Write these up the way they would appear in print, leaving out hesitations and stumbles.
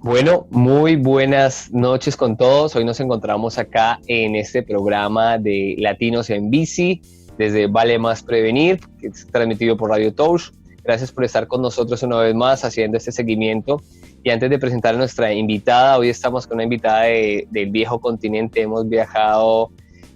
Bueno, muy buenas noches con todos. Hoy nos encontramos acá en este programa de Latinos en Bici, desde Vale Más Prevenir, que es transmitido por Radio Touch. Gracias por estar con nosotros una vez más haciendo este seguimiento. Y antes de presentar a nuestra invitada, hoy estamos con una invitada del viejo continente. Hemos viajado,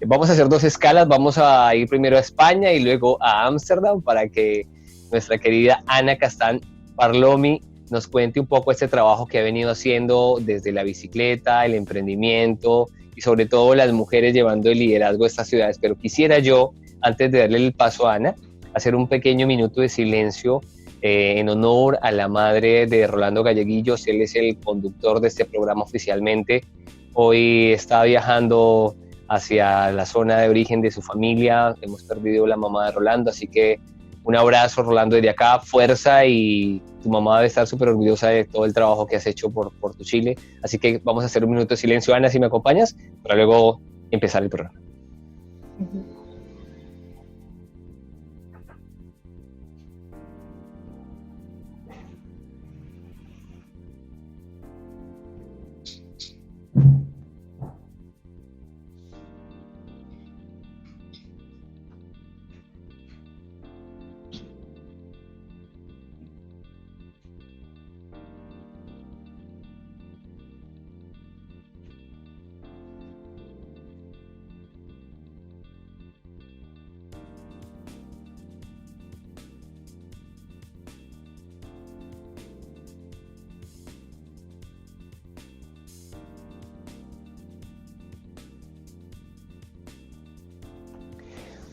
vamos a hacer 2 escalas. Vamos a ir primero a España y luego a Ámsterdam para que nuestra querida Ana Castán Parlomi nos cuente un poco este trabajo que ha venido haciendo desde la bicicleta, el emprendimiento y sobre todo las mujeres llevando el liderazgo de estas ciudades. Pero quisiera yo, antes de darle el paso a Ana, hacer un pequeño minuto de silencio en honor a la madre de Rolando Galleguillos. Él es el conductor de este programa oficialmente. Hoy está viajando hacia la zona de origen de su familia. Hemos perdido la mamá de Rolando, así que un abrazo, Rolando, desde acá, fuerza, y tu mamá debe estar súper orgullosa de todo el trabajo que has hecho por tu Chile. Así que vamos a hacer un minuto de silencio, Ana, si me acompañas, para luego empezar el programa.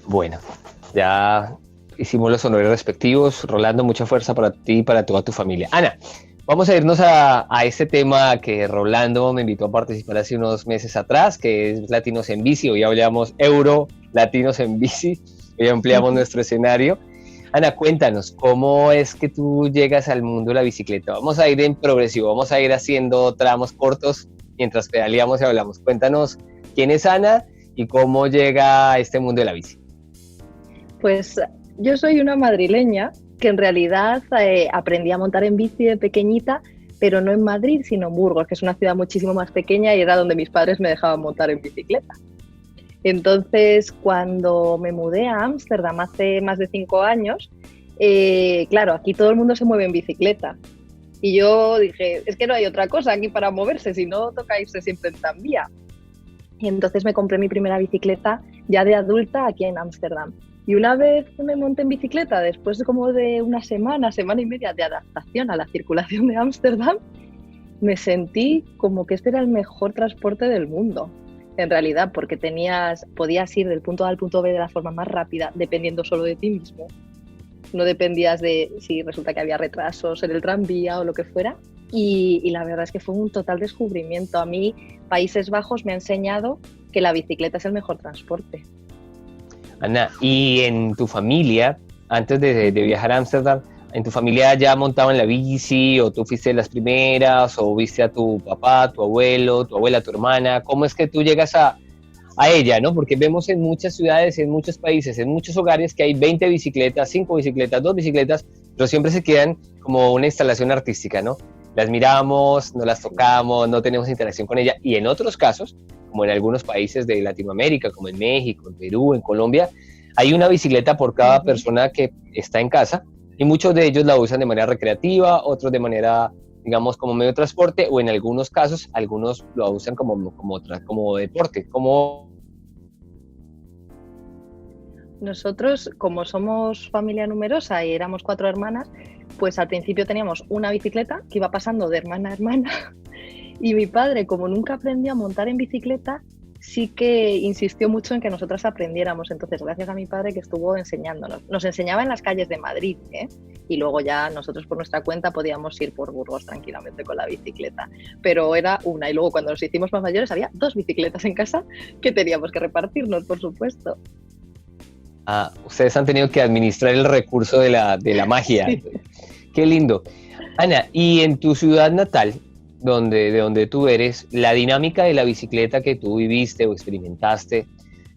Bueno, ya hicimos los honores respectivos. Rolando, mucha fuerza para ti y para toda tu familia. Ana, vamos a irnos a este tema que Rolando me invitó a participar hace unos meses atrás, que es Latinos en Bici. Hoy hablamos Euro Latinos en Bici. Hoy ampliamos nuestro escenario. Ana, cuéntanos, ¿cómo es que tú llegas al mundo de la bicicleta? Vamos a ir en progresivo, vamos a ir haciendo tramos cortos mientras pedaleamos y hablamos. Cuéntanos quién es Ana y cómo llega a este mundo de la bici. Pues yo soy una madrileña que en realidad aprendí a montar en bici de pequeñita, pero no en Madrid, sino en Burgos, que es una ciudad muchísimo más pequeña y era donde mis padres me dejaban montar en bicicleta. Entonces, cuando me mudé a Ámsterdam hace más de 5 años, claro, aquí todo el mundo se mueve en bicicleta. Y yo dije, es que no hay otra cosa aquí para moverse, si no toca irse siempre en tranvía. Y entonces me compré mi primera bicicleta ya de adulta aquí en Ámsterdam. Y una vez me monté en bicicleta, después como de una semana y media de adaptación a la circulación de Ámsterdam, me sentí como que este era el mejor transporte del mundo, en realidad, porque podías ir del punto A al punto B de la forma más rápida, dependiendo solo de ti mismo. No dependías de si resulta que había retrasos en el tranvía o lo que fuera. Y la verdad es que fue un total descubrimiento. A mí, Países Bajos me ha enseñado que la bicicleta es el mejor transporte. Ana, y en tu familia, antes de viajar a Ámsterdam, ¿en tu familia ya montaban la bici o tú fuiste de las primeras o viste a tu papá, tu abuelo, tu abuela, tu hermana? ¿Cómo es que tú llegas a ella, no? Porque vemos en muchas ciudades, en muchos países, en muchos hogares que hay 20 bicicletas, 5 bicicletas, 2 bicicletas, pero siempre se quedan como una instalación artística, ¿no? Las miramos, no las tocamos, no tenemos interacción con ella. Y en otros casos, como en algunos países de Latinoamérica, como en México, en Perú, en Colombia, hay una bicicleta por cada persona que está en casa y muchos de ellos la usan de manera recreativa, otros de manera, digamos, como medio de transporte, o en algunos casos, algunos lo usan como deporte. Nosotros, como somos familia numerosa y éramos 4 hermanas, pues al principio teníamos una bicicleta que iba pasando de hermana a hermana y mi padre, como nunca aprendió a montar en bicicleta, sí que insistió mucho en que nosotras aprendiéramos. Entonces, gracias a mi padre que estuvo enseñándonos. Nos enseñaba en las calles de Madrid, ¿eh? Y luego ya nosotros por nuestra cuenta podíamos ir por Burgos tranquilamente con la bicicleta. Pero era una. Y luego cuando nos hicimos más mayores había 2 bicicletas en casa que teníamos que repartirnos, por supuesto. Ustedes han tenido que administrar el recurso de la magia. Sí. Qué lindo. Ana, y en tu ciudad natal, de donde tú eres, la dinámica de la bicicleta que tú viviste o experimentaste,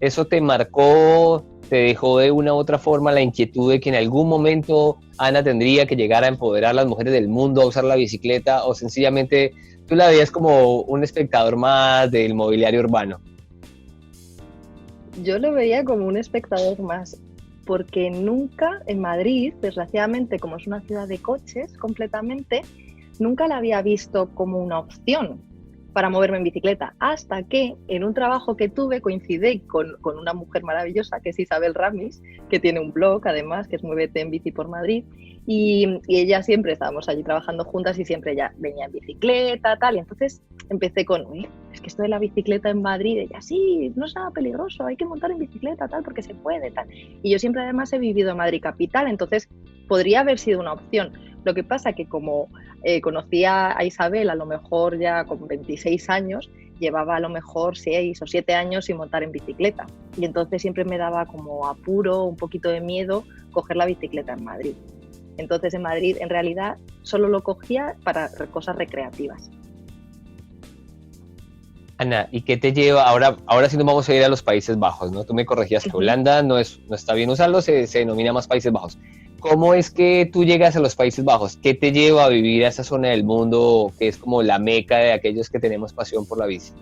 ¿eso te marcó te dejó de una u otra forma la inquietud de que en algún momento Ana tendría que llegar a empoderar a las mujeres del mundo a usar la bicicleta, o sencillamente tú la veías como un espectador más del mobiliario urbano? Yo lo veía como un espectador más, porque nunca en Madrid, desgraciadamente, como es una ciudad de coches completamente, nunca la había visto como una opción para moverme en bicicleta, hasta que en un trabajo que tuve coincidí con una mujer maravillosa, que es Isabel Ramis, que tiene un blog además, que es Muévete en Bici por Madrid, y ella siempre estábamos allí trabajando juntas y siempre ella venía en bicicleta, tal, y entonces empecé con, es que esto de la bicicleta en Madrid, ella, sí, no es nada peligroso, hay que montar en bicicleta, tal, porque se puede, tal. Y yo siempre además he vivido en Madrid capital, entonces podría haber sido una opción. Lo que pasa que como conocía a Isabel a lo mejor ya con 26 años, llevaba a lo mejor 6 o 7 años sin montar en bicicleta. Y entonces siempre me daba como apuro, un poquito de miedo coger la bicicleta en Madrid. Entonces en Madrid en realidad solo lo cogía para cosas recreativas. Ana, ¿y qué te lleva? Ahora sí nos vamos a ir a los Países Bajos, ¿no? Tú me corregías que Holanda no está bien usarlo, se denomina más Países Bajos. ¿Cómo es que tú llegas a los Países Bajos? ¿Qué te lleva a vivir a esa zona del mundo que es como la meca de aquellos que tenemos pasión por la bici?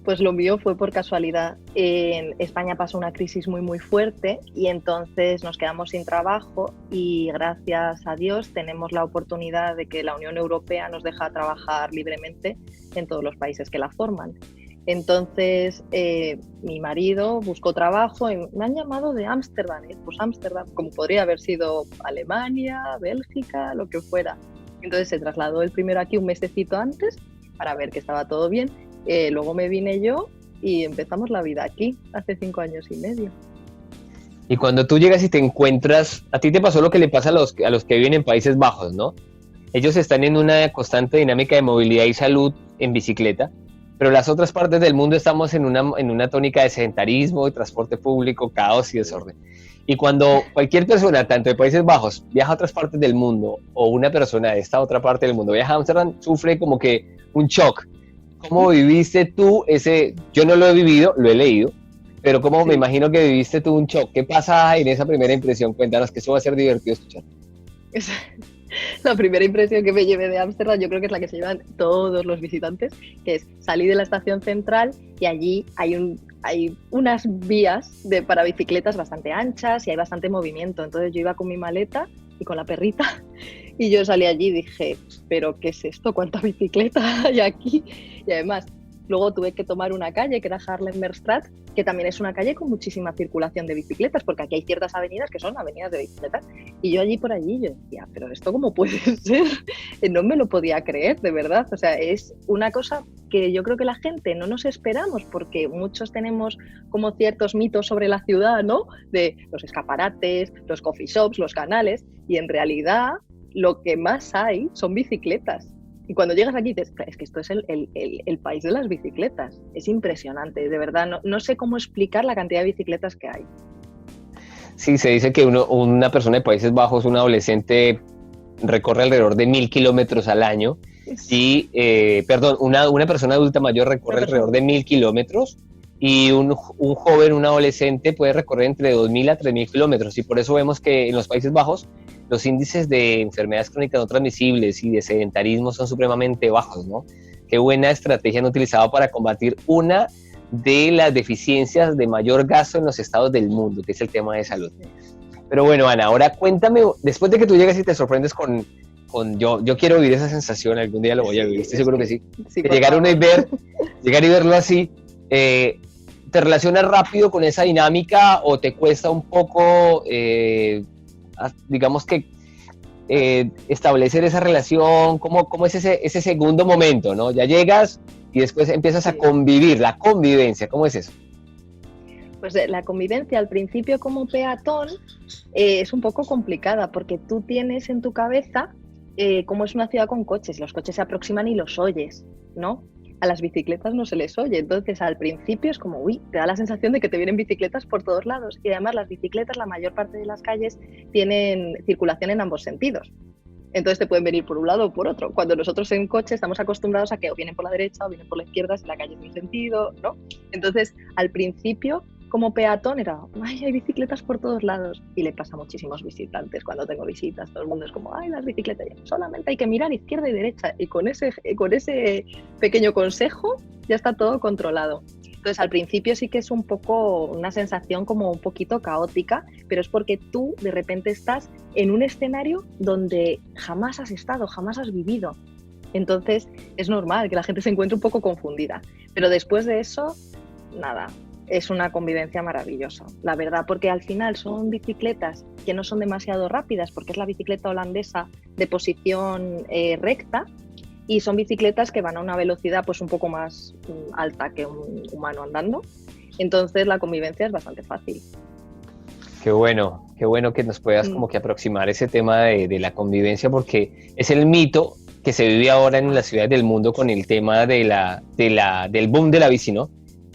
Pues lo mío fue por casualidad. En España pasó una crisis muy, muy fuerte y entonces nos quedamos sin trabajo y gracias a Dios tenemos la oportunidad de que la Unión Europea nos deja trabajar libremente en todos los países que la forman. Entonces mi marido buscó trabajo y me han llamado de Ámsterdam. Pues Ámsterdam, como podría haber sido Alemania, Bélgica, lo que fuera. Entonces se trasladó el primero aquí un mesecito antes para ver que estaba todo bien. Luego me vine yo y empezamos la vida aquí, hace 5 años y medio. Y cuando tú llegas y te encuentras, a ti te pasó lo que le pasa a los que viven en Países Bajos, ¿no? Ellos están en una constante dinámica de movilidad y salud en bicicleta, pero las otras partes del mundo estamos en una tónica de sedentarismo, de transporte público, caos y desorden. Y cuando cualquier persona, tanto de Países Bajos, viaja a otras partes del mundo, o una persona de esta otra parte del mundo viaja a Amsterdam, sufre como que un shock. ¿Cómo viviste tú ese? Yo no lo he vivido, lo he leído, pero ¿cómo me imagino que viviste tú un shock? ¿Qué pasa en esa primera impresión? Cuéntanos, que eso va a ser divertido escuchar. La primera impresión que me llevé de Ámsterdam, yo creo que es la que se llevan todos los visitantes, que es salir de la estación central y allí hay unas vías para bicicletas bastante anchas y hay bastante movimiento. Entonces yo iba con mi maleta y con la perrita y yo salí allí y dije, ¿pero qué es esto? ¿Cuánta bicicleta hay aquí? Y además, luego tuve que tomar una calle que era Haarlemmerstraat, que también es una calle con muchísima circulación de bicicletas, porque aquí hay ciertas avenidas que son avenidas de bicicletas. Y yo allí por allí, yo decía, ¿pero esto cómo puede ser? No me lo podía creer, de verdad. O sea, es una cosa que yo creo que la gente no nos esperamos, porque muchos tenemos como ciertos mitos sobre la ciudad, ¿no? De los escaparates, los coffee shops, los canales, y en realidad lo que más hay son bicicletas. Y cuando llegas aquí dices, es que esto es el país de las bicicletas. Es impresionante, de verdad. No sé cómo explicar la cantidad de bicicletas que hay. Sí, se dice que una persona de Países Bajos, un adolescente, recorre alrededor de 1.000 kilómetros al año. Y, una persona adulta mayor recorre alrededor de 1.000 kilómetros. Y un joven, un adolescente, puede recorrer entre 2.000 a 3.000 kilómetros. Y por eso vemos que en los Países Bajos los índices de enfermedades crónicas no transmisibles y de sedentarismo son supremamente bajos, ¿no? Qué buena estrategia han utilizado para combatir una de las deficiencias de mayor gasto en los estados del mundo, que es el tema de salud. Pero bueno, Ana, ahora cuéntame, después de que tú llegas y te sorprendes con yo quiero vivir esa sensación, algún día lo voy a vivir, estoy seguro que sí. De llegar uno y verlo así, ¿te relacionas rápido con esa dinámica o te cuesta un poco, digamos que, establecer esa relación? ¿Cómo es ese segundo momento, ¿no? Ya llegas y después empiezas a convivir, la convivencia, ¿cómo es eso? Pues la convivencia al principio como peatón es un poco complicada porque tú tienes en tu cabeza como es una ciudad con coches, los coches se aproximan y los oyes, ¿no? A las bicicletas no se les oye, entonces al principio es como, te da la sensación de que te vienen bicicletas por todos lados y además las bicicletas, la mayor parte de las calles tienen circulación en ambos sentidos. Entonces te pueden venir por un lado o por otro. Cuando nosotros en coche estamos acostumbrados a que o vienen por la derecha o vienen por la izquierda, si la calle es un sentido, ¿no? Entonces, al principio como peatón era, ay, hay bicicletas por todos lados. Y le pasa a muchísimos visitantes cuando tengo visitas. Todo el mundo es como, ay, las bicicletas. Solamente hay que mirar izquierda y derecha. Y con ese pequeño consejo ya está todo controlado. Entonces, al principio sí que es un poco una sensación como un poquito caótica, pero es porque tú de repente estás en un escenario donde jamás has estado, jamás has vivido. Entonces, es normal que la gente se encuentre un poco confundida. Pero después de eso, nada, es una convivencia maravillosa, la verdad, porque al final son bicicletas que no son demasiado rápidas, porque es la bicicleta holandesa de posición recta, y son bicicletas que van a una velocidad pues un poco más alta que un humano andando. Entonces la convivencia es bastante fácil. Qué bueno que nos puedas como que aproximar ese tema de la convivencia, porque es el mito que se vive ahora en las ciudades del mundo con el tema del boom de la bici, ¿no?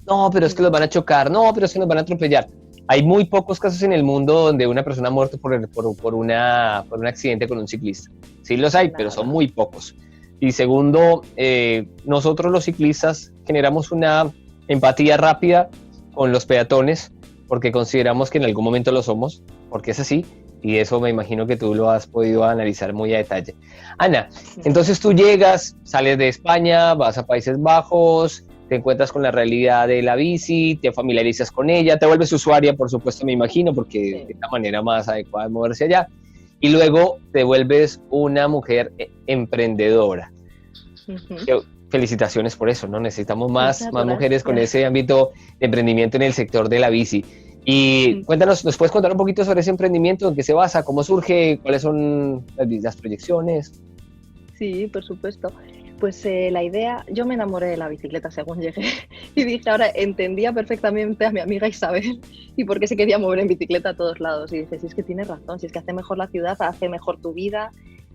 No, pero es que los van a chocar, no, pero es que nos van a atropellar. Hay muy pocos casos en el mundo donde una persona ha muerto por un accidente con un ciclista. Sí los hay, pero son muy pocos. Y segundo, nosotros los ciclistas generamos una empatía rápida con los peatones porque consideramos que en algún momento lo somos, porque es así, y eso me imagino que tú lo has podido analizar muy a detalle. Ana, entonces tú llegas, sales de España, vas a Países Bajos, te encuentras con la realidad de la bici, te familiarizas con ella, te vuelves usuaria, por supuesto, me imagino, porque es la manera más adecuada de moverse allá. Y luego te vuelves una mujer emprendedora. Felicitaciones por eso, ¿no? Necesitamos más mujeres con ese ámbito de emprendimiento en el sector de la bici. Y cuéntanos, ¿nos puedes contar un poquito sobre ese emprendimiento? ¿En qué se basa? ¿Cómo surge? ¿Cuáles son las proyecciones? Sí, por supuesto. Pues la idea, yo me enamoré de la bicicleta según llegué y dije, ahora entendía perfectamente a mi amiga Isabel y por qué se quería mover en bicicleta a todos lados. Y dije, si es que tienes razón, si es que hace mejor la ciudad, hace mejor tu vida.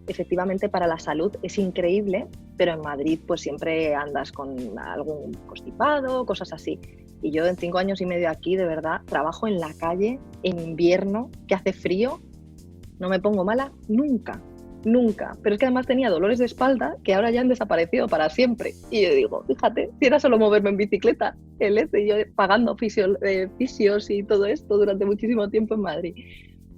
Efectivamente, para la salud es increíble, pero en Madrid pues siempre andas con algún constipado, cosas así. Y yo en 5 años y medio aquí, de verdad, trabajo en la calle, en invierno, que hace frío, no me pongo mala nunca. Nunca, pero es que además tenía dolores de espalda que ahora ya han desaparecido para siempre. Y yo digo, fíjate, si era solo moverme en bicicleta, y yo pagando fisios y todo esto durante muchísimo tiempo en Madrid.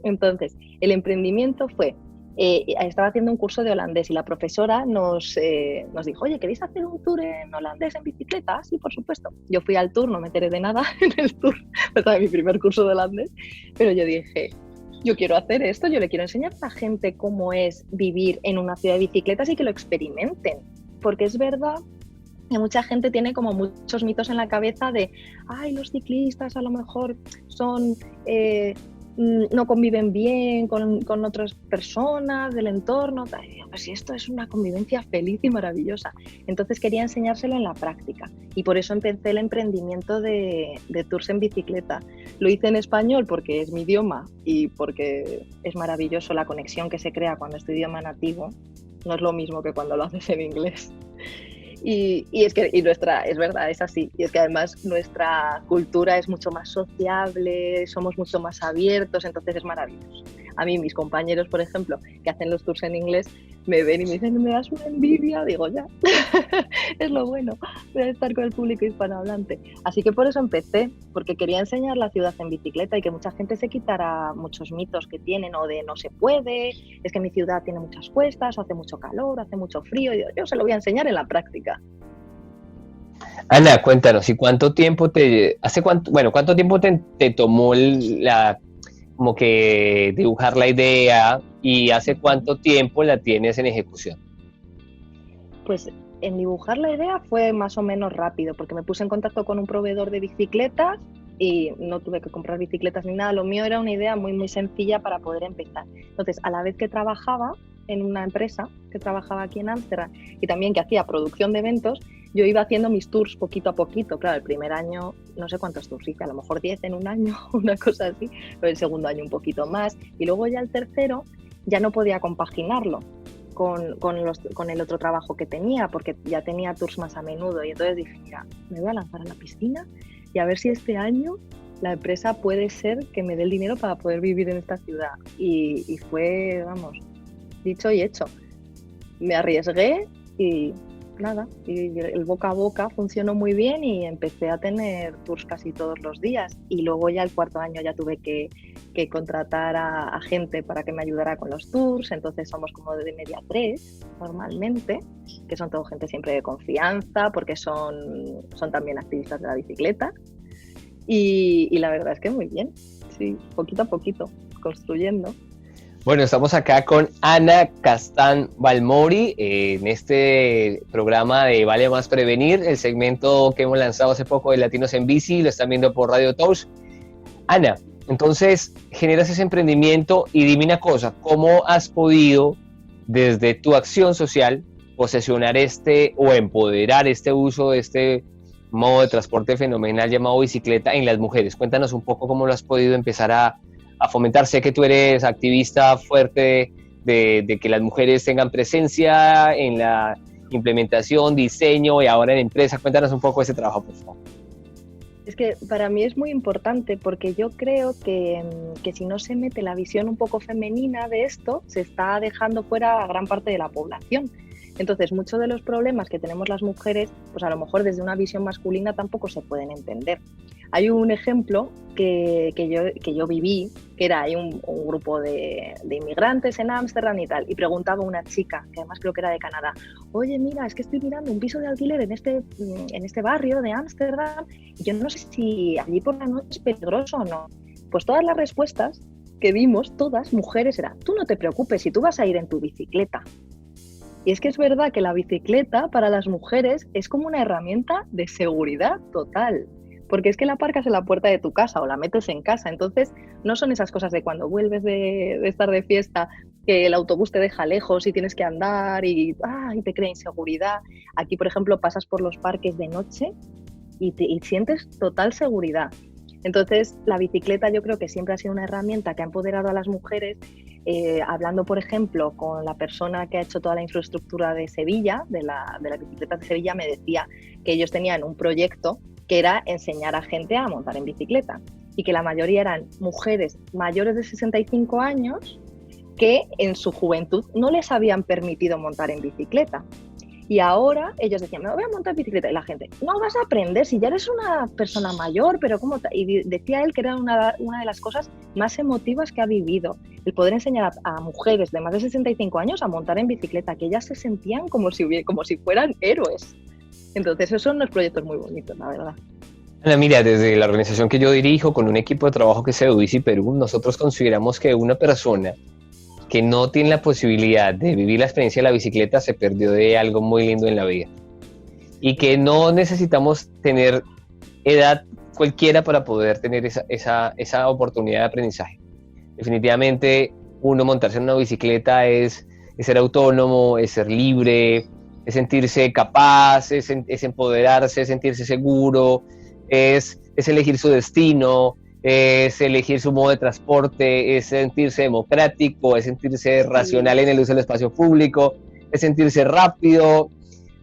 Entonces, el emprendimiento fue, estaba haciendo un curso de holandés y la profesora nos dijo, oye, ¿queréis hacer un tour en holandés en bicicleta? Sí, por supuesto. Yo fui al tour, no me enteré de nada en el tour, estaba mi primer curso de holandés, pero yo dije, yo quiero hacer esto, yo le quiero enseñar a la gente cómo es vivir en una ciudad de bicicletas y que lo experimenten, porque es verdad que mucha gente tiene como muchos mitos en la cabeza de, ay, los ciclistas a lo mejor son, no conviven bien con otras personas del entorno, pues si esto es una convivencia feliz y maravillosa. Entonces quería enseñárselo en la práctica y por eso empecé el emprendimiento de tours en bicicleta. Lo hice en español porque es mi idioma y porque es maravilloso la conexión que se crea cuando es tu idioma nativo. No es lo mismo que cuando lo haces en inglés. Y es verdad, es así. Y es que además nuestra cultura es mucho más sociable, somos mucho más abiertos, entonces es maravilloso. A mí, mis compañeros, por ejemplo, que hacen los tours en inglés, me ven y me dicen, me das una envidia, digo, ya, es lo bueno de estar con el público hispanohablante. Así que por eso empecé, porque quería enseñar la ciudad en bicicleta y que mucha gente se quitara muchos mitos que tienen o de no se puede, es que mi ciudad tiene muchas cuestas, hace mucho calor, hace mucho frío, y yo se lo voy a enseñar en la práctica. Ana, cuéntanos, ¿y cuánto tiempo cuánto tiempo te tomó como que dibujar la idea y hace cuánto tiempo la tienes en ejecución? Pues en dibujar la idea fue más o menos rápido, porque me puse en contacto con un proveedor de bicicletas y no tuve que comprar bicicletas ni nada. Lo mío era una idea muy, muy sencilla para poder empezar. Entonces, a la vez que trabajaba en una empresa que trabajaba aquí en Ámsterdam y también que hacía producción de eventos, yo iba haciendo mis tours poquito a poquito. Claro, el primer año no sé cuántos tours hice, a lo mejor 10 en un año, una cosa así, pero el segundo año un poquito más. Y luego ya el tercero ya no podía compaginarlo con el otro trabajo que tenía, porque ya tenía tours más a menudo. Y entonces dije, mira, me voy a lanzar a la piscina y a ver si este año la empresa puede ser que me dé el dinero para poder vivir en esta ciudad. Y fue, vamos, dicho y hecho. Me arriesgué y nada, y el boca a boca funcionó muy bien y empecé a tener tours casi todos los días. Y luego ya el cuarto año ya tuve que contratar a gente para que me ayudara con los tours, entonces somos como de media 3 normalmente, que son todo gente siempre de confianza porque son también activistas de la bicicleta. Y la verdad es que muy bien, sí, poquito a poquito, construyendo. Bueno, estamos acá con Ana Castán Balmori en este programa de Vale Más Prevenir, el segmento que hemos lanzado hace poco de Latinos en Bici, lo están viendo por Radio Touch. Ana, entonces generas ese emprendimiento y dime una cosa, ¿cómo has podido desde tu acción social posesionar o empoderar este uso de este modo de transporte fenomenal llamado bicicleta en las mujeres? Cuéntanos un poco cómo lo has podido empezar a fomentar. Sé que tú eres activista fuerte de que las mujeres tengan presencia en la implementación, diseño y ahora en empresa. Cuéntanos un poco de ese trabajo, por favor. Es que para mí es muy importante porque yo creo que si no se mete la visión un poco femenina de esto, se está dejando fuera a gran parte de la población. Entonces, muchos de los problemas que tenemos las mujeres, pues a lo mejor desde una visión masculina tampoco se pueden entender. Hay un ejemplo que yo viví, que era hay un grupo de inmigrantes en Ámsterdam y tal, y preguntaba a una chica, que además creo que era de Canadá, oye, mira, es que estoy mirando un piso de alquiler en este barrio de Ámsterdam, y yo no sé si allí por la noche es peligroso o no. Pues todas las respuestas que vimos, todas mujeres, era, tú no te preocupes, si tú vas a ir en tu bicicleta. Y es que es verdad que la bicicleta para las mujeres es como una herramienta de seguridad total, porque es que la aparcas en la puerta de tu casa o la metes en casa, entonces no son esas cosas de cuando vuelves de estar de fiesta que el autobús te deja lejos y tienes que andar y te crea inseguridad. Aquí, por ejemplo, pasas por los parques de noche y sientes total seguridad. Entonces, la bicicleta yo creo que siempre ha sido una herramienta que ha empoderado a las mujeres. Hablando, por ejemplo, con la persona que ha hecho toda la infraestructura de Sevilla, de la bicicleta de Sevilla, me decía que ellos tenían un proyecto que era enseñar a gente a montar en bicicleta y que la mayoría eran mujeres mayores de 65 años que en su juventud no les habían permitido montar en bicicleta. Y ahora ellos decían, me voy a montar en bicicleta. Y la gente, no vas a aprender si ya eres una persona mayor, pero ¿cómo? Y decía él que era una de las cosas más emotivas que ha vivido, el poder enseñar a mujeres de más de 65 años a montar en bicicleta, que ellas se sentían como si fueran héroes. Entonces, esos son los proyectos muy bonitos, la verdad. Ana, mira, desde la organización que yo dirijo, con un equipo de trabajo que es Bici Perú, nosotros consideramos que una persona que no tiene la posibilidad de vivir la experiencia de la bicicleta se perdió de algo muy lindo en la vida. Y que no necesitamos tener edad cualquiera para poder tener esa oportunidad de aprendizaje. Definitivamente, uno montarse en una bicicleta es ser autónomo, es ser libre, es sentirse capaz, es empoderarse, es sentirse seguro, es elegir su destino, es elegir su modo de transporte, es sentirse democrático, es sentirse racional en el uso del espacio público, es sentirse rápido.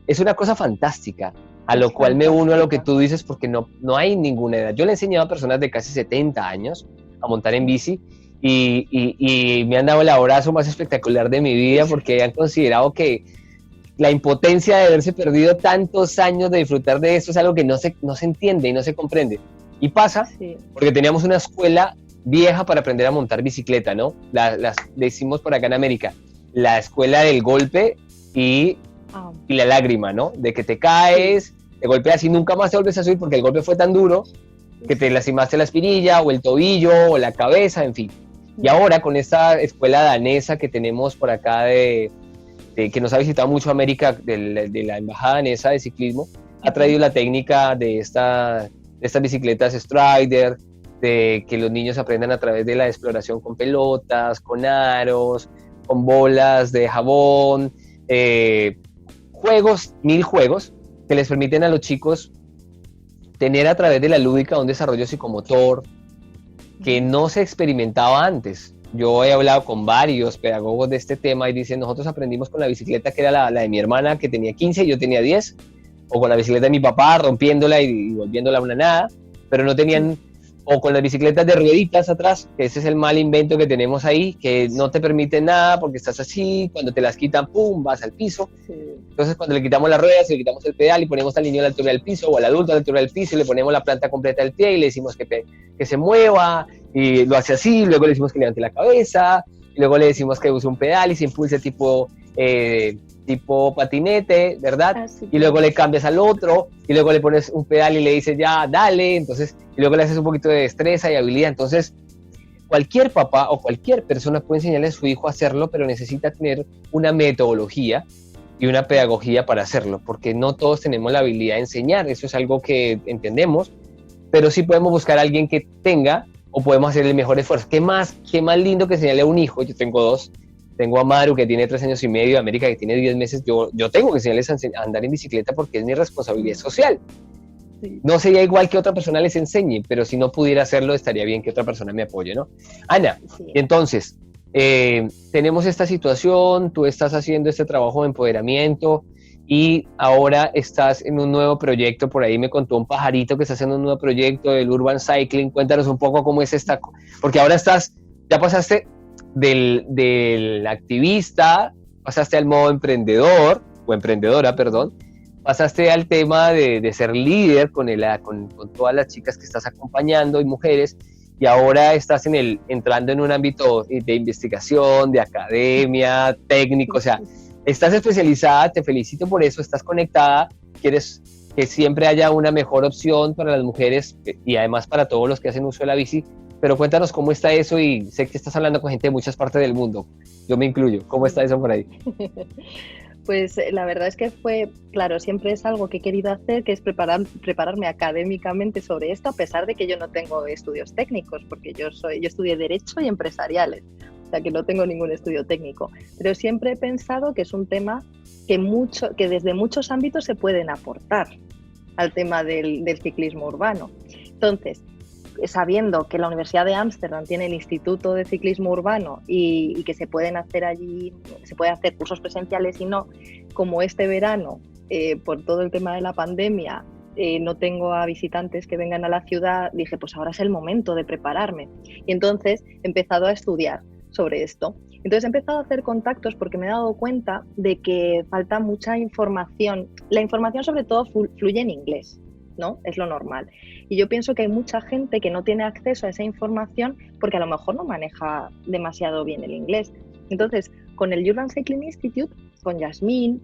Es una cosa fantástica, a lo cual me uno a lo que tú dices porque no hay ninguna edad. Yo le he enseñado a personas de casi 70 años a montar en bici y me han dado el abrazo más espectacular de mi vida porque han considerado que la impotencia de haberse perdido tantos años de disfrutar de esto es algo que no se entiende y no se comprende. Y pasa porque teníamos una escuela vieja para aprender a montar bicicleta, ¿no? Le decimos por acá en América, la escuela del golpe y la lágrima, ¿no? De que te caes, te golpeas y nunca más te vuelves a subir porque el golpe fue tan duro que te lastimaste la espinilla o el tobillo o la cabeza, en fin. Y ahora con esta escuela danesa que tenemos por acá que nos ha visitado mucho América, de la embajada danesa de ciclismo, ha traído la técnica de estas bicicletas Strider, de que los niños aprendan a través de la exploración con pelotas, con aros, con bolas de jabón, mil juegos que les permiten a los chicos tener a través de la lúdica un desarrollo psicomotor que no se experimentaba antes. Yo he hablado con varios pedagogos de este tema y dicen, nosotros aprendimos con la bicicleta que era la de mi hermana que tenía 15 y yo tenía 10, o con la bicicleta de mi papá rompiéndola y volviéndola una nada, pero no tenían, o con las bicicletas de rueditas atrás, que ese es el mal invento que tenemos ahí, que no te permite nada porque estás así, cuando te las quitan, ¡pum!, vas al piso. Entonces, cuando le quitamos las ruedas, le quitamos el pedal y ponemos al niño a la altura del piso o al adulto a la altura del piso y le ponemos la planta completa del pie y le decimos que se mueva y lo hace así, luego le decimos que levante la cabeza y luego le decimos que use un pedal y se impulse tipo patinete, ¿verdad? Y luego le cambias al otro y luego le pones un pedal y le dices ya, dale, entonces, y luego le haces un poquito de destreza y habilidad. Entonces, cualquier papá o cualquier persona puede enseñarle a su hijo a hacerlo, pero necesita tener una metodología y una pedagogía para hacerlo, porque no todos tenemos la habilidad de enseñar, eso es algo que entendemos, pero sí podemos buscar a alguien que tenga o podemos hacer el mejor esfuerzo. ¿Qué más lindo que enseñarle a un hijo? Yo tengo dos. Tengo a Maru, que tiene 3 años y medio, América, que tiene 10 meses. Yo tengo que enseñarles a andar en bicicleta porque es mi responsabilidad social. Sí. No sería igual que otra persona les enseñe, pero si no pudiera hacerlo, estaría bien que otra persona me apoye, ¿no? Ana, sí. Entonces, tenemos esta situación, tú estás haciendo este trabajo de empoderamiento y ahora estás en un nuevo proyecto. Por ahí me contó un pajarito que está haciendo un nuevo proyecto del Urban Cycling. Cuéntanos un poco cómo es esta, porque ahora ya pasaste del activista, pasaste al modo emprendedor, o emprendedora, perdón, pasaste al tema de ser líder con todas las chicas que estás acompañando y mujeres, y ahora estás entrando en un ámbito de investigación, de academia, técnico, o sea, estás especializada, te felicito por eso, estás conectada, quieres que siempre haya una mejor opción para las mujeres y además para todos los que hacen uso de la bici. Pero cuéntanos cómo está eso, y sé que estás hablando con gente de muchas partes del mundo, yo me incluyo. ¿Cómo está eso por ahí? Pues la verdad es que claro, siempre es algo que he querido hacer, que es prepararme académicamente sobre esto, a pesar de que yo no tengo estudios técnicos, porque yo estudié Derecho y Empresariales, o sea que no tengo ningún estudio técnico. Pero siempre he pensado que es un tema que desde muchos ámbitos se pueden aportar al tema del ciclismo urbano. Entonces, sabiendo que la Universidad de Ámsterdam tiene el Instituto de Ciclismo Urbano y que se pueden hacer allí, se pueden hacer cursos presenciales y no, como este verano, por todo el tema de la pandemia, no tengo a visitantes que vengan a la ciudad, dije, pues ahora es el momento de prepararme. Y entonces he empezado a estudiar sobre esto. Entonces he empezado a hacer contactos porque me he dado cuenta de que falta mucha información. La información sobre todo fluye en inglés, ¿no? Es lo normal. Y yo pienso que hay mucha gente que no tiene acceso a esa información porque a lo mejor no maneja demasiado bien el inglés. Entonces, con el Urban Cycling Institute, con Yasmín,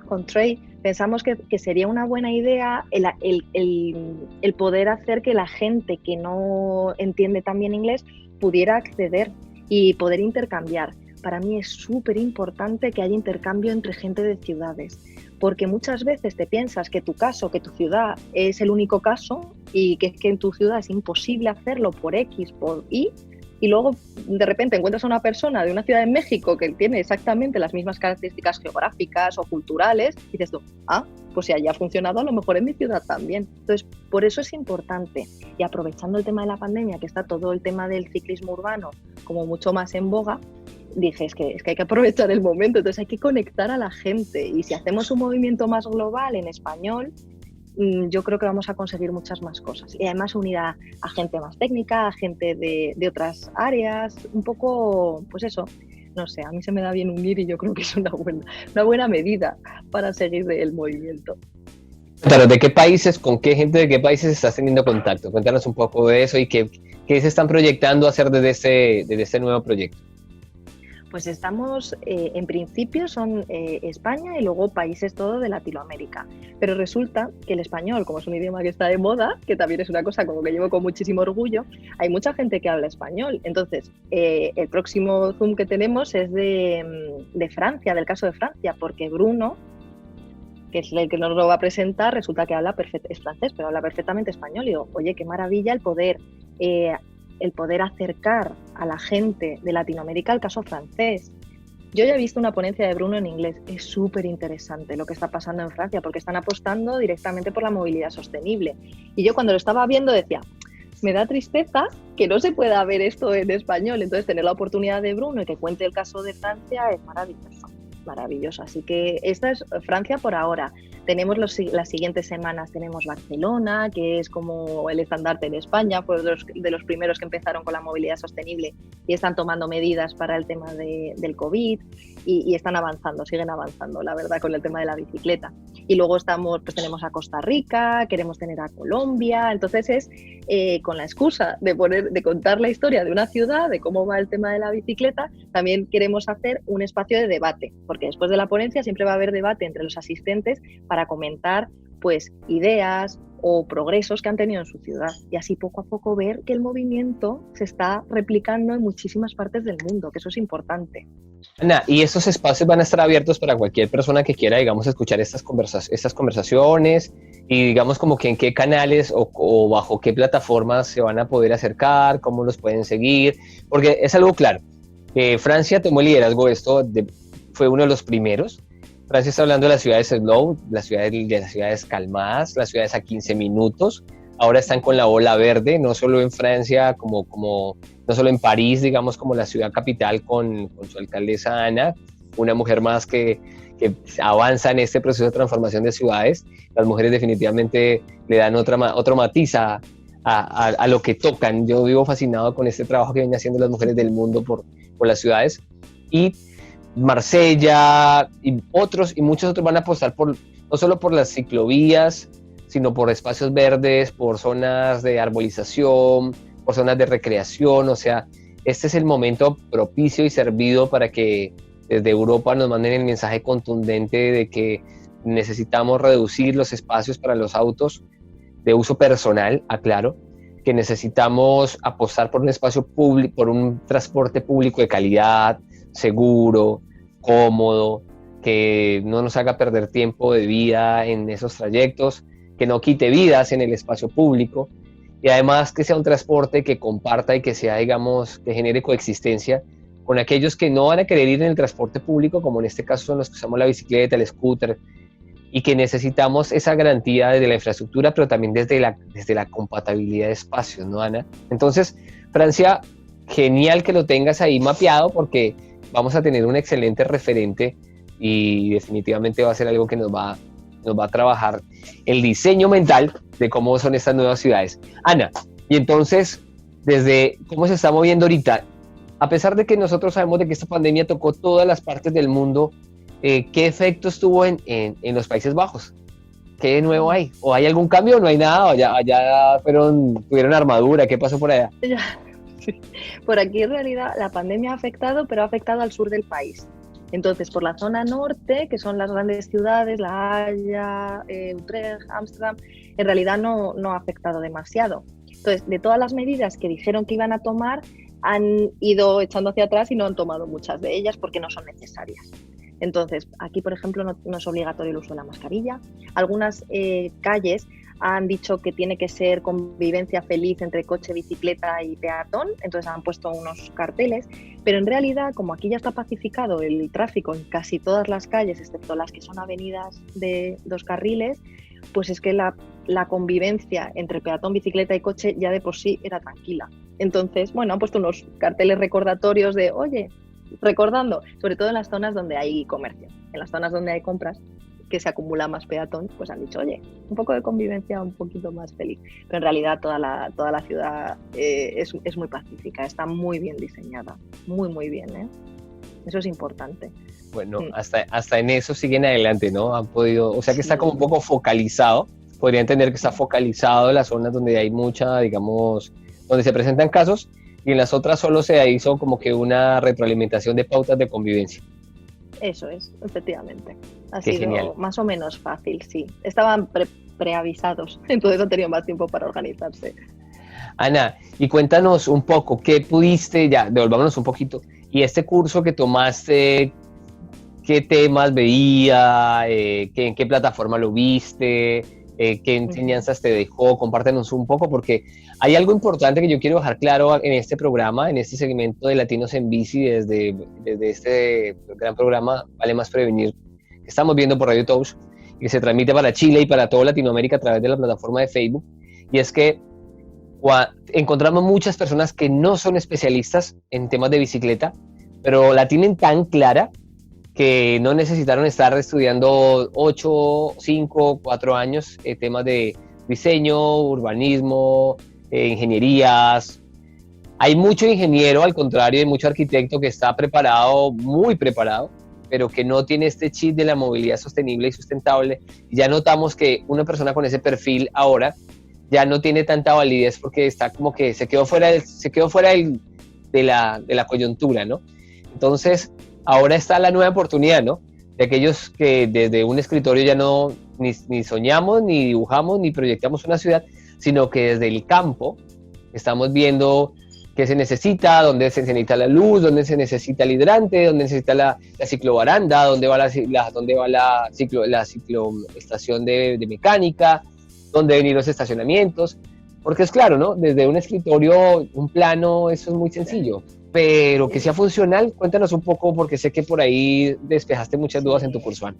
con Trey, pensamos que sería una buena idea el poder hacer que la gente que no entiende tan bien inglés pudiera acceder y poder intercambiar. Para mí es súper importante que haya intercambio entre gente de ciudades, porque muchas veces te piensas que tu caso, que tu ciudad es el único caso y que en tu ciudad es imposible hacerlo por X, por Y, y luego de repente encuentras a una persona de una ciudad de México que tiene exactamente las mismas características geográficas o culturales y dices tú, pues si allá ha funcionado, a lo mejor en mi ciudad también. Entonces, por eso es importante. Y aprovechando el tema de la pandemia, que está todo el tema del ciclismo urbano como mucho más en boga, dije, es que hay que aprovechar el momento, entonces hay que conectar a la gente. Y si hacemos un movimiento más global en español, yo creo que vamos a conseguir muchas más cosas. Y además unir a gente más técnica, a gente de otras áreas, un poco, pues eso, no sé, a mí se me da bien unir y yo creo que es una buena medida para seguir el movimiento. Cuéntanos, ¿de qué países, con qué gente de qué países estás teniendo contacto? Cuéntanos un poco de eso y qué se están proyectando hacer desde este nuevo proyecto. Pues estamos, en principio son España y luego países todo de Latinoamérica. Pero resulta que el español, como es un idioma que está de moda, que también es una cosa como que llevo con muchísimo orgullo, hay mucha gente que habla español. Entonces, el próximo Zoom que tenemos es de Francia, del caso de Francia, porque Bruno, que es el que nos lo va a presentar, resulta que es francés, pero habla perfectamente español. Y digo, oye, qué maravilla el poder acercar a la gente de Latinoamérica al caso francés. Yo ya he visto una ponencia de Bruno en inglés, es súper interesante lo que está pasando en Francia, porque están apostando directamente por la movilidad sostenible. Y yo cuando lo estaba viendo decía, me da tristeza que no se pueda ver esto en español, entonces tener la oportunidad de Bruno y que cuente el caso de Francia es maravilloso. maravilloso. Así que esta es Francia por ahora. Tenemos las siguientes semanas, tenemos Barcelona, que es como el estandarte en España, fue de los primeros que empezaron con la movilidad sostenible y están tomando medidas para el tema del COVID y están avanzando, siguen avanzando, la verdad, con el tema de la bicicleta. Y luego tenemos a Costa Rica, queremos tener a Colombia, entonces es con la excusa de contar la historia de una ciudad, de cómo va el tema de la bicicleta, también queremos hacer un espacio de debate, porque después de la ponencia siempre va a haber debate entre los asistentes para comentar pues ideas o progresos que han tenido en su ciudad y así poco a poco ver que el movimiento se está replicando en muchísimas partes del mundo, que eso es importante. Ana, y estos espacios van a estar abiertos para cualquier persona que quiera, digamos, escuchar estas conversaciones y digamos como que en qué canales o bajo qué plataformas se van a poder acercar, cómo los pueden seguir, porque es algo claro. Francia tomó el liderazgo de esto, fue uno de los primeros. Francia está hablando de las ciudades slow, de las ciudades calmadas, las ciudades a 15 minutos. Ahora están con la ola verde, no solo en Francia, no solo en París, digamos, como la ciudad capital con su alcaldesa Ana, una mujer más que avanza en este proceso de transformación de ciudades. Las mujeres definitivamente le dan otro matiz a lo que tocan. Yo vivo fascinado con este trabajo que vienen haciendo las mujeres del mundo por las ciudades. Y Marsella y muchos otros van a apostar no solo por las ciclovías, sino por espacios verdes, por zonas de arbolización, por zonas de recreación. O sea, este es el momento propicio y servido para que desde Europa nos manden el mensaje contundente de que necesitamos reducir los espacios para los autos de uso personal, aclaro, que necesitamos apostar por un espacio público, por un transporte público de calidad, seguro, cómodo, que no nos haga perder tiempo de vida en esos trayectos, que no quite vidas en el espacio público y además que sea un transporte que comparta y que sea, digamos, que genere coexistencia con aquellos que no van a querer ir en el transporte público, como en este caso son los que usamos la bicicleta, el scooter, y que necesitamos esa garantía desde la infraestructura, pero también desde la compatibilidad de espacios, ¿no, Ana? Entonces, Francia, genial que lo tengas ahí mapeado porque vamos a tener un excelente referente y definitivamente va a ser algo que nos va a trabajar el diseño mental de cómo son estas nuevas ciudades. Ana, y entonces, desde cómo se está moviendo ahorita, a pesar de que nosotros sabemos de que esta pandemia tocó todas las partes del mundo, ¿qué efectos tuvo en los Países Bajos? ¿Qué de nuevo hay? ¿O hay algún cambio o no hay nada? ¿O ya tuvieron armadura? ¿Qué pasó por allá? Sí. Por aquí en realidad la pandemia ha afectado, pero ha afectado al sur del país. Entonces, por la zona norte, que son las grandes ciudades, La Haya, Utrecht, Ámsterdam, en realidad no ha afectado demasiado. Entonces, de todas las medidas que dijeron que iban a tomar, han ido echando hacia atrás y no han tomado muchas de ellas porque no son necesarias. Entonces, aquí, por ejemplo, no es obligatorio el uso de la mascarilla. Algunas calles han dicho que tiene que ser convivencia feliz entre coche, bicicleta y peatón, entonces han puesto unos carteles, pero en realidad, como aquí ya está pacificado el tráfico en casi todas las calles, excepto las que son avenidas de 2 carriles, pues es que la convivencia entre peatón, bicicleta y coche ya de por sí era tranquila. Entonces, bueno, han puesto unos carteles recordatorios de, oye, recordando, sobre todo en las zonas donde hay comercio, en las zonas donde hay compras, que se acumula más peatón, pues han dicho, oye, un poco de convivencia un poquito más feliz. Pero en realidad toda la ciudad es muy pacífica, está muy bien diseñada, muy bien, ¿eh? Eso es importante. Bueno, hasta en eso siguen adelante, ¿no? Han podido, o sea que está como un poco focalizado, podría entender que está focalizado en las zonas donde hay mucha, digamos, donde se presentan casos, y en las otras solo se hizo como que una retroalimentación de pautas de convivencia. Eso es, efectivamente. Ha Qué sido genial. más o menos fácil, sí. Estaban preavisados, entonces han tenido más tiempo para organizarse. Ana, y cuéntanos un poco, ¿qué pudiste, ya, devolvámonos un poquito, y este curso que tomaste, qué temas veía, en qué plataforma lo viste, qué enseñanzas te dejó? Compártenos un poco, porque hay algo importante que yo quiero dejar claro en este programa, en este segmento de Latinos en Bici, desde este gran programa Vale Más Prevenir, que estamos viendo por Radio Touch, y que se transmite para Chile y para toda Latinoamérica a través de la plataforma de Facebook, y es que encontramos muchas personas que no son especialistas en temas de bicicleta, pero la tienen tan clara que no necesitaron estar estudiando 8, 5, 4 años temas de diseño, urbanismo, ingenierías. Hay mucho ingeniero, al contrario, hay mucho arquitecto que está preparado, muy preparado, pero que no tiene este chip de la movilidad sostenible y sustentable. Ya notamos que una persona con ese perfil ahora ya no tiene tanta validez porque está como que se quedó fuera de la coyuntura, ¿no? Entonces, ahora está la nueva oportunidad, ¿no? De aquellos que desde un escritorio ya no ni soñamos, ni dibujamos, ni proyectamos una ciudad, sino que desde el campo estamos viendo qué se necesita, dónde se necesita la luz, dónde se necesita el hidrante, dónde necesita la ciclobaranda, dónde va la cicloestación de mecánica, dónde deben ir los estacionamientos. Porque es claro, ¿no? Desde un escritorio, un plano, eso es muy sencillo. Pero que sea funcional, cuéntanos un poco, porque sé que por ahí despejaste muchas dudas en tu curso.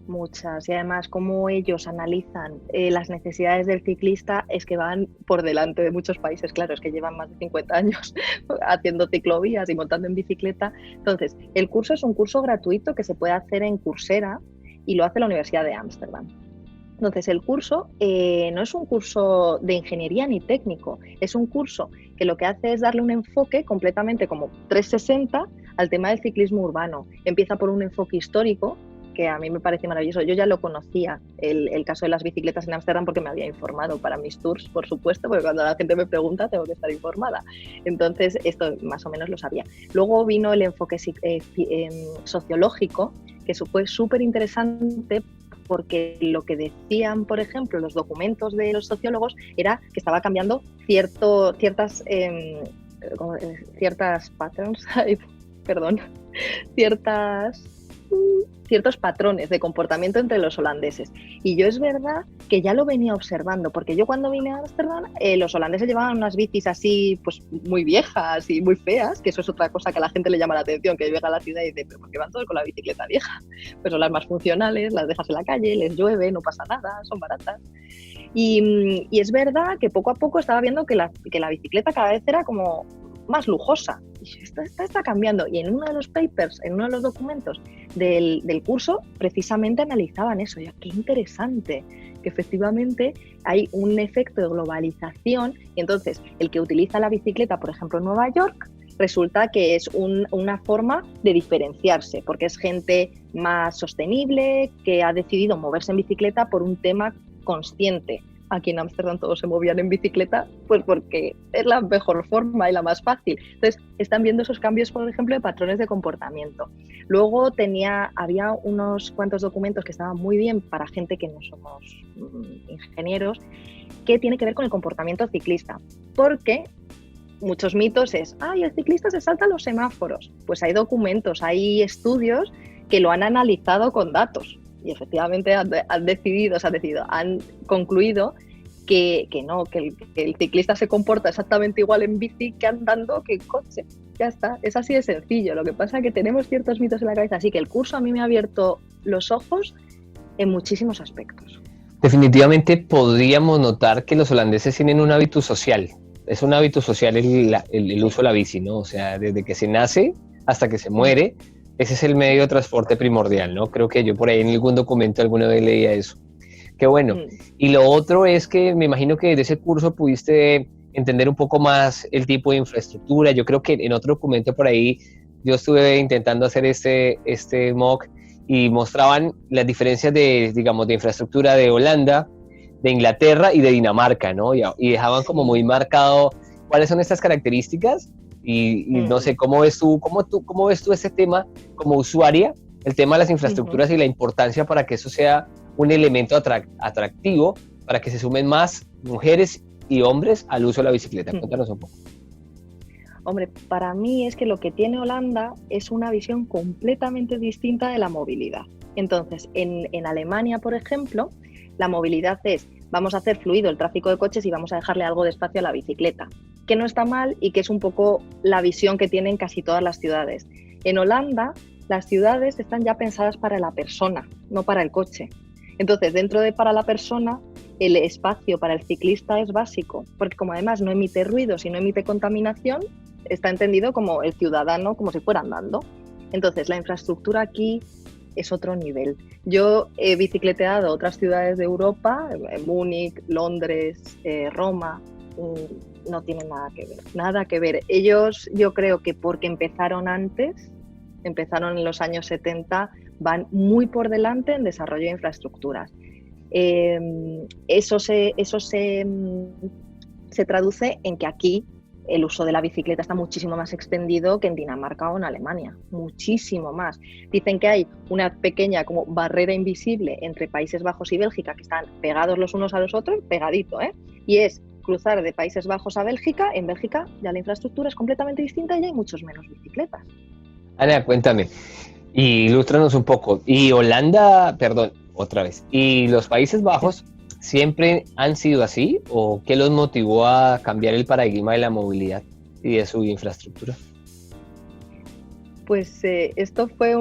Muchas, y además cómo ellos analizan las necesidades del ciclista es que van por delante de muchos países, claro, es que llevan más de 50 años haciendo ciclovías y montando en bicicleta. Entonces, el curso es un curso gratuito que se puede hacer en Coursera y lo hace la Universidad de Ámsterdam. Entonces, el curso no es un curso de ingeniería ni técnico, es un curso que lo que hace es darle un enfoque completamente como 360 al tema del ciclismo urbano. Empieza por un enfoque histórico, que a mí me parece maravilloso. Yo ya lo conocía, el caso de las bicicletas en Ámsterdam, porque me había informado para mis tours, por supuesto, porque cuando la gente me pregunta tengo que estar informada. Entonces, esto más o menos lo sabía. Luego vino el enfoque sociológico, que eso fue súper interesante, porque lo que decían, por ejemplo, los documentos de los sociólogos era que estaba cambiando ciertas patterns, ciertos patrones de comportamiento entre los holandeses. Y yo es verdad que ya lo venía observando, porque yo cuando vine a Ámsterdam, los holandeses llevaban unas bicis así, pues muy viejas y muy feas, que eso es otra cosa que a la gente le llama la atención, que llega a la ciudad y dice, pero ¿por qué van todos con la bicicleta vieja? Pues son las más funcionales, las dejas en la calle, les llueve, no pasa nada, son baratas. Y es verdad que poco a poco estaba viendo que la bicicleta cada vez era como más lujosa. Y está cambiando. Y en uno de los papers, en uno de los documentos del curso, precisamente analizaban eso. Ya, qué interesante, que efectivamente hay un efecto de globalización y entonces el que utiliza la bicicleta, por ejemplo, en Nueva York, resulta que es una forma de diferenciarse, porque es gente más sostenible, que ha decidido moverse en bicicleta por un tema consciente. Aquí en Ámsterdam todos se movían en bicicleta, pues porque es la mejor forma y la más fácil. Entonces, están viendo esos cambios, por ejemplo, de patrones de comportamiento. Luego había unos cuantos documentos que estaban muy bien para gente que no somos ingenieros, que tiene que ver con el comportamiento ciclista. Porque muchos mitos es, el ciclista se salta los semáforos. Pues hay documentos, hay estudios que lo han analizado con datos. Y efectivamente han concluido que no, que el ciclista se comporta exactamente igual en bici que andando que en coche. Ya está, es así de sencillo. Lo que pasa es que tenemos ciertos mitos en la cabeza, así que el curso a mí me ha abierto los ojos en muchísimos aspectos. Definitivamente podríamos notar que los holandeses tienen un hábito social. Es un hábito social el uso de la bici, ¿no? O sea, desde que se nace hasta que se muere, ese es el medio de transporte primordial, ¿no? Creo que yo por ahí en algún documento alguna vez leía eso. Qué bueno. Y lo otro es que me imagino que de ese curso pudiste entender un poco más el tipo de infraestructura. Yo creo que en otro documento por ahí yo estuve intentando hacer este mock y mostraban las diferencias de infraestructura de Holanda, de Inglaterra y de Dinamarca, ¿no? Y dejaban como muy marcado cuáles son estas características. Y no sé, ¿cómo ves tú ese tema como usuaria, el tema de las infraestructuras y la importancia para que eso sea un elemento atractivo, para que se sumen más mujeres y hombres al uso de la bicicleta? Cuéntanos un poco. Hombre, para mí es que lo que tiene Holanda es una visión completamente distinta de la movilidad. Entonces, en Alemania, por ejemplo, la movilidad es, vamos a hacer fluido el tráfico de coches y vamos a dejarle algo de espacio a la bicicleta, que no está mal y que es un poco la visión que tienen casi todas las ciudades. En Holanda, las ciudades están ya pensadas para la persona, no para el coche. Entonces, dentro de para la persona, el espacio para el ciclista es básico, porque como además no emite ruidos y no emite contaminación, está entendido como el ciudadano, como si fuera andando. Entonces, la infraestructura aquí es otro nivel. Yo he bicicleteado otras ciudades de Europa, Múnich, Londres, Roma, no tienen nada que ver. Ellos, yo creo que porque empezaron antes, empezaron en los años 70, van muy por delante en desarrollo de infraestructuras. Eso se traduce en que aquí el uso de la bicicleta está muchísimo más extendido que en Dinamarca o en Alemania, muchísimo más. Dicen que hay una pequeña como barrera invisible entre Países Bajos y Bélgica, que están pegados los unos a los otros, pegadito, y es cruzar de Países Bajos a Bélgica. En Bélgica ya la infraestructura es completamente distinta y hay muchos menos bicicletas. Ana, cuéntame, ilústranos un poco. Y Holanda, perdón, otra vez, ¿y los Países Bajos siempre han sido así? ¿O qué los motivó a cambiar el paradigma de la movilidad y de su infraestructura? Pues esto fue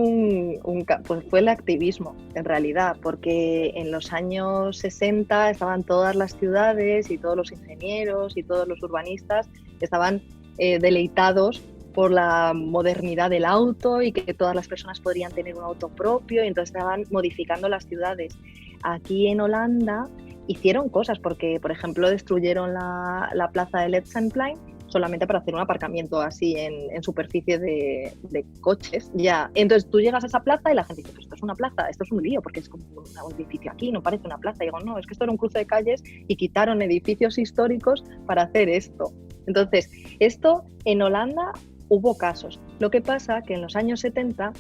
pues fue el activismo, en realidad, porque en los años 60 estaban todas las ciudades y todos los ingenieros y todos los urbanistas estaban deleitados por la modernidad del auto y que todas las personas podrían tener un auto propio, y entonces estaban modificando las ciudades. Aquí en Holanda hicieron cosas, porque, por ejemplo, destruyeron la plaza de Leidseplein solamente para hacer un aparcamiento así en superficie de coches. Ya. Entonces tú llegas a esa plaza y la gente dice, pues esto es una plaza, esto es un lío, porque es como un edificio aquí, no parece una plaza. Y digo, no, es que esto era un cruce de calles y quitaron edificios históricos para hacer esto. Entonces, esto en Holanda hubo casos. Lo que pasa que en los años 70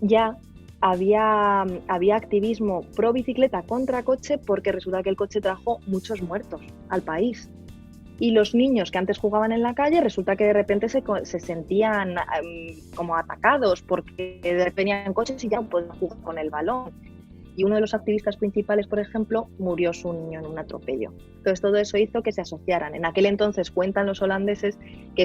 ya había activismo pro bicicleta contra coche, porque resulta que el coche trajo muchos muertos al país. Y los niños que antes jugaban en la calle, resulta que de repente se sentían como atacados porque venían coches y ya no podían jugar con el balón. Y uno de los activistas principales, por ejemplo, murió su niño en un atropello. Entonces todo eso hizo que se asociaran. En aquel entonces cuentan los holandeses que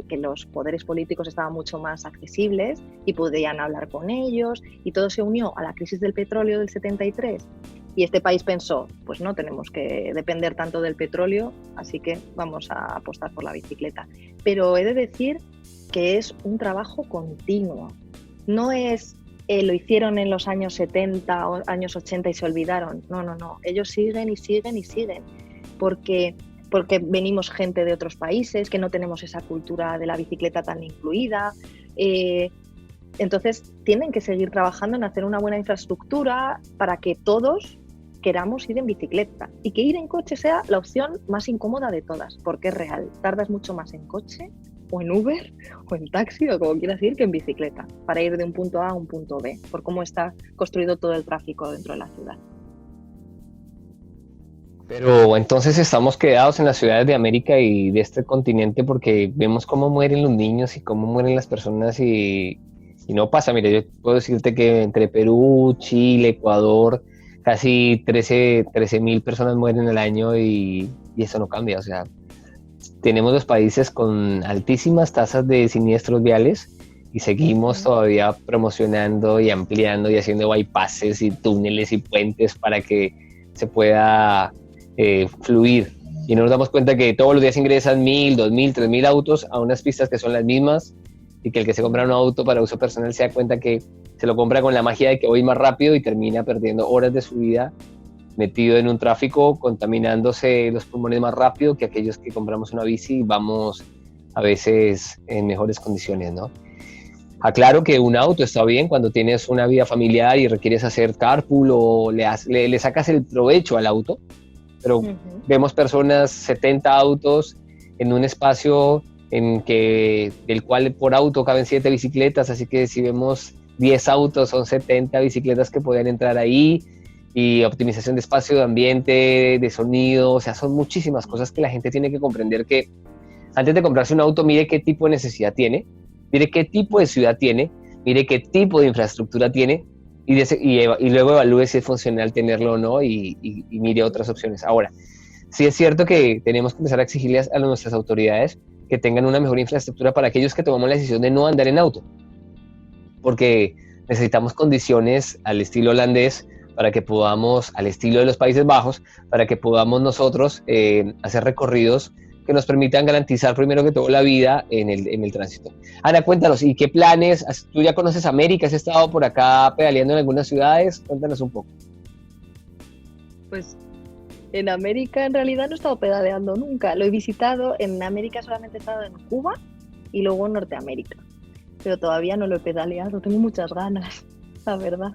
que los poderes políticos estaban mucho más accesibles y podían hablar con ellos, y todo se unió a la crisis del petróleo del 73. Y este país pensó, pues no tenemos que depender tanto del petróleo, así que vamos a apostar por la bicicleta. Pero he de decir que es un trabajo continuo. No es lo hicieron en los años 70 o años 80 y se olvidaron. No. Ellos siguen y siguen y siguen. Porque venimos gente de otros países, que no tenemos esa cultura de la bicicleta tan incluida. Entonces tienen que seguir trabajando en hacer una buena infraestructura para que todos queramos ir en bicicleta, y que ir en coche sea la opción más incómoda de todas, porque es real, tardas mucho más en coche o en Uber o en taxi o como quieras ir que en bicicleta para ir de un punto A a un punto B, por cómo está construido todo el tráfico dentro de la ciudad. Pero entonces estamos quedados en las ciudades de América y de este continente, porque vemos cómo mueren los niños y cómo mueren las personas y no pasa. Mire, yo puedo decirte que entre Perú, Chile, Ecuador, casi 13,000 personas mueren al año y eso no cambia. O sea, tenemos los países con altísimas tasas de siniestros viales y seguimos todavía promocionando y ampliando y haciendo bypasses y túneles y puentes para que se pueda fluir. Y no nos damos cuenta que todos los días ingresan 1,000, 2,000, 3,000 autos a unas pistas que son las mismas, y que el que se compra un auto para uso personal se da cuenta que se lo compra con la magia de que voy más rápido y termina perdiendo horas de su vida metido en un tráfico, contaminándose los pulmones más rápido que aquellos que compramos una bici y vamos a veces en mejores condiciones, ¿no? Aclaro que un auto está bien cuando tienes una vida familiar y requieres hacer carpool o le sacas el provecho al auto, pero vemos personas, 70 autos en un espacio del cual por auto caben 7 bicicletas, así que si vemos 10 autos son 70 bicicletas que pueden entrar ahí, y optimización de espacio, de ambiente, de sonido. O sea, son muchísimas cosas que la gente tiene que comprender, que antes de comprarse un auto mire qué tipo de necesidad tiene, mire qué tipo de ciudad tiene, mire qué tipo de infraestructura tiene, y luego evalúe si es funcional tenerlo o no, y mire otras opciones. Ahora, sí es cierto que tenemos que empezar a exigirles a nuestras autoridades que tengan una mejor infraestructura para aquellos que tomamos la decisión de no andar en auto, porque necesitamos condiciones al estilo holandés, para que podamos, al estilo de los Países Bajos, para que podamos nosotros hacer recorridos que nos permitan garantizar primero que todo la vida en el tránsito. Ana, cuéntanos, ¿y qué planes? ¿Tú ya conoces América? ¿Has estado por acá pedaleando en algunas ciudades? Cuéntanos un poco. Pues en América en realidad no he estado pedaleando nunca. Lo he visitado, en América solamente he estado en Cuba y luego en Norteamérica. Pero todavía no lo he pedaleado, tengo muchas ganas, la verdad.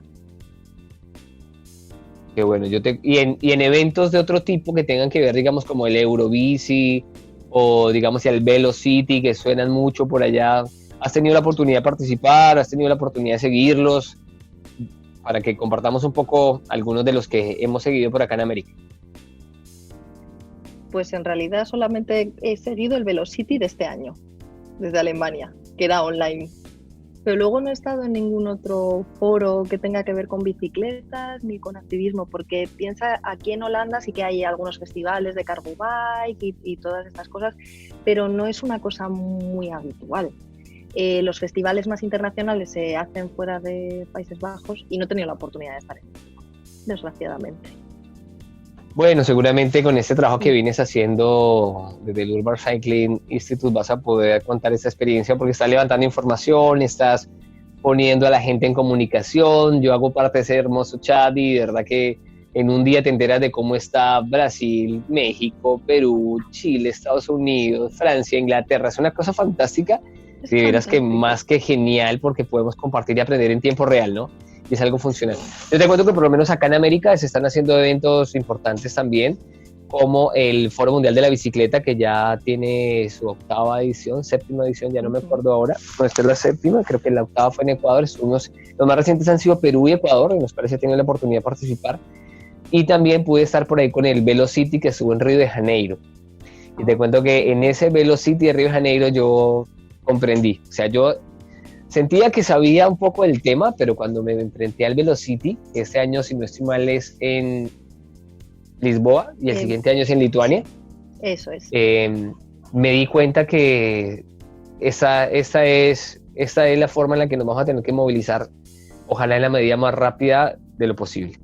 Qué bueno, y en eventos de otro tipo que tengan que ver, digamos, como el Eurobici o, digamos, el Velocity, que suenan mucho por allá, ¿has tenido la oportunidad de participar? ¿Has tenido la oportunidad de seguirlos? Para que compartamos un poco algunos de los que hemos seguido por acá en América. Pues en realidad solamente he seguido el Velocity de este año, desde Alemania, que era online. Pero luego no he estado en ningún otro foro que tenga que ver con bicicletas ni con activismo, porque piensa, aquí en Holanda sí que hay algunos festivales de cargo bike y todas estas cosas, pero no es una cosa muy habitual. Los festivales más internacionales se hacen fuera de Países Bajos y no he tenido la oportunidad de estar en México, desgraciadamente. Bueno, seguramente con este trabajo que vienes haciendo desde el Urban Cycling Institute vas a poder contar esta experiencia porque estás levantando información, estás poniendo a la gente en comunicación. Yo hago parte de ese hermoso chat y de verdad que en un día te enteras de cómo está Brasil, México, Perú, Chile, Estados Unidos, Francia, Inglaterra. Es una cosa fantástica. De veras que más que genial porque podemos compartir y aprender en tiempo real, ¿no? Y es algo funcional. Yo te cuento que por lo menos acá en América se están haciendo eventos importantes también, como el Foro Mundial de la Bicicleta, que ya tiene su octava edición, séptima edición, ya no me acuerdo ahora. Bueno, esta es la séptima, creo que la octava fue en Ecuador. Los más recientes han sido Perú y Ecuador, y nos parece que tienen la oportunidad de participar. Y también pude estar por ahí con el Velocity que estuvo en Río de Janeiro. Y te cuento que en ese Velocity de Río de Janeiro yo comprendí, o sea, yo sentía que sabía un poco del tema, pero cuando me enfrenté al Velocity, este año, si no estoy mal, es en Lisboa y el siguiente año es en Lituania. Eso es. Me di cuenta que esta es la forma en la que nos vamos a tener que movilizar, ojalá en la medida más rápida de lo posible.